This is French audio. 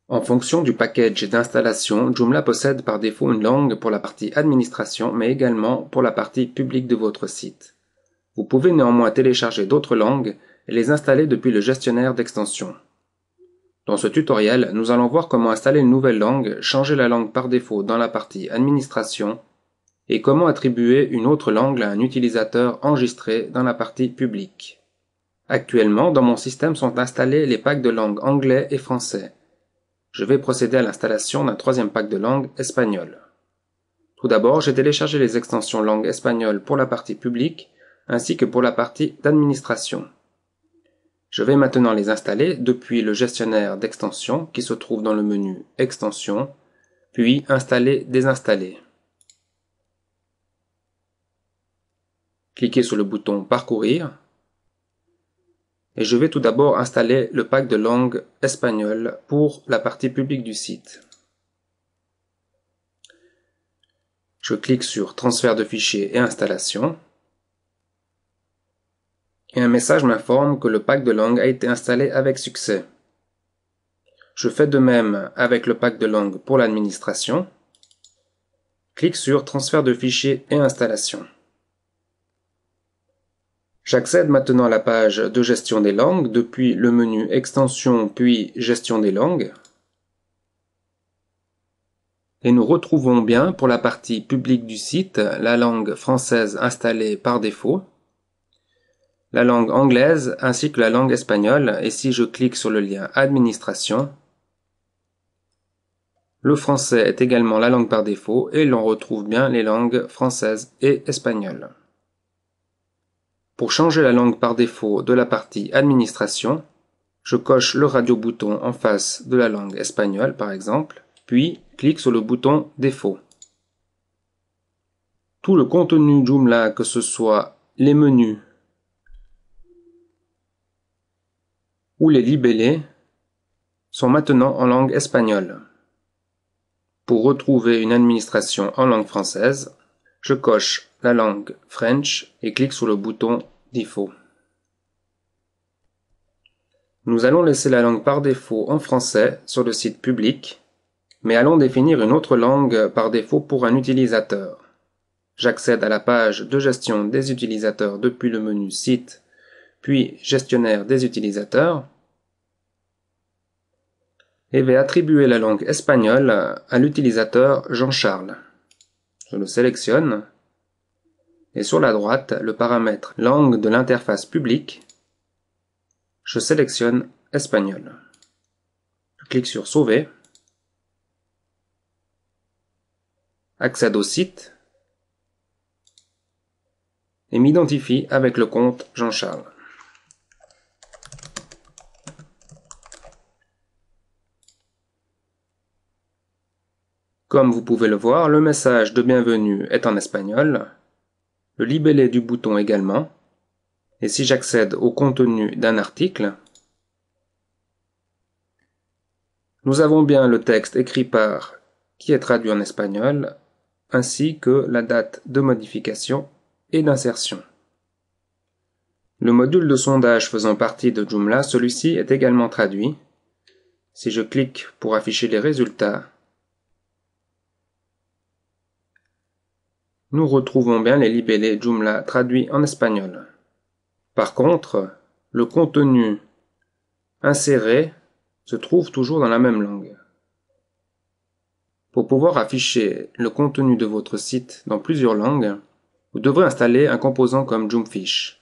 En fonction du package d'installation, Joomla possède par défaut une langue pour la partie administration, mais également pour la partie publique de votre site. Vous pouvez néanmoins télécharger d'autres langues et les installer depuis le gestionnaire d'extensions. Dans ce tutoriel, nous allons voir comment installer une nouvelle langue, changer la langue par défaut dans la partie administration, et comment attribuer une autre langue à un utilisateur enregistré dans la partie publique. Actuellement, dans mon système sont installés les packs de langue anglais et français. Je vais procéder à l'installation d'un troisième pack de langue espagnol. Tout d'abord, j'ai téléchargé les extensions langue espagnole pour la partie publique, ainsi que pour la partie d'administration. Je vais maintenant les installer depuis le gestionnaire d'extensions qui se trouve dans le menu Extensions, puis Installer, désinstaller. Cliquez sur le bouton Parcourir et je vais tout d'abord installer le pack de langue espagnole pour la partie publique du site. Je clique sur Transfert de fichiers et installation. Et un message m'informe que le pack de langue a été installé avec succès. Je fais de même avec le pack de langue pour l'administration. Clique sur Transfert de fichiers et installation. J'accède maintenant à la page de gestion des langues depuis le menu Extensions puis Gestion des langues. Et nous retrouvons bien pour la partie publique du site la langue française installée par défaut, la langue anglaise ainsi que la langue espagnole, et si je clique sur le lien Administration, le français est également la langue par défaut et l'on retrouve bien les langues françaises et espagnoles. Pour changer la langue par défaut de la partie Administration, je coche le radio-bouton en face de la langue espagnole par exemple, puis clique sur le bouton Défaut. Tout le contenu Joomla, que ce soit les menus ou les libellés, sont maintenant en langue espagnole. Pour retrouver une administration en langue française, je coche la langue French et clique sur le bouton Default. Nous allons laisser la langue par défaut en français sur le site public, mais allons définir une autre langue par défaut pour un utilisateur. J'accède à la page de gestion des utilisateurs depuis le menu Site, puis Gestionnaire des utilisateurs, et vais attribuer la langue espagnole à l'utilisateur Jean-Charles. Je le sélectionne, et sur la droite, le paramètre langue de l'interface publique, je sélectionne espagnol. Je clique sur Sauver, accède au site, et m'identifie avec le compte Jean-Charles. Comme vous pouvez le voir, le message de bienvenue est en espagnol, le libellé du bouton également, et si j'accède au contenu d'un article, nous avons bien le texte écrit par qui est traduit en espagnol, ainsi que la date de modification et d'insertion. Le module de sondage faisant partie de Joomla, celui-ci est également traduit. Si je clique pour afficher les résultats, nous retrouvons bien les libellés Joomla traduits en espagnol. Par contre, le contenu inséré se trouve toujours dans la même langue. Pour pouvoir afficher le contenu de votre site dans plusieurs langues, vous devrez installer un composant comme Joomfish.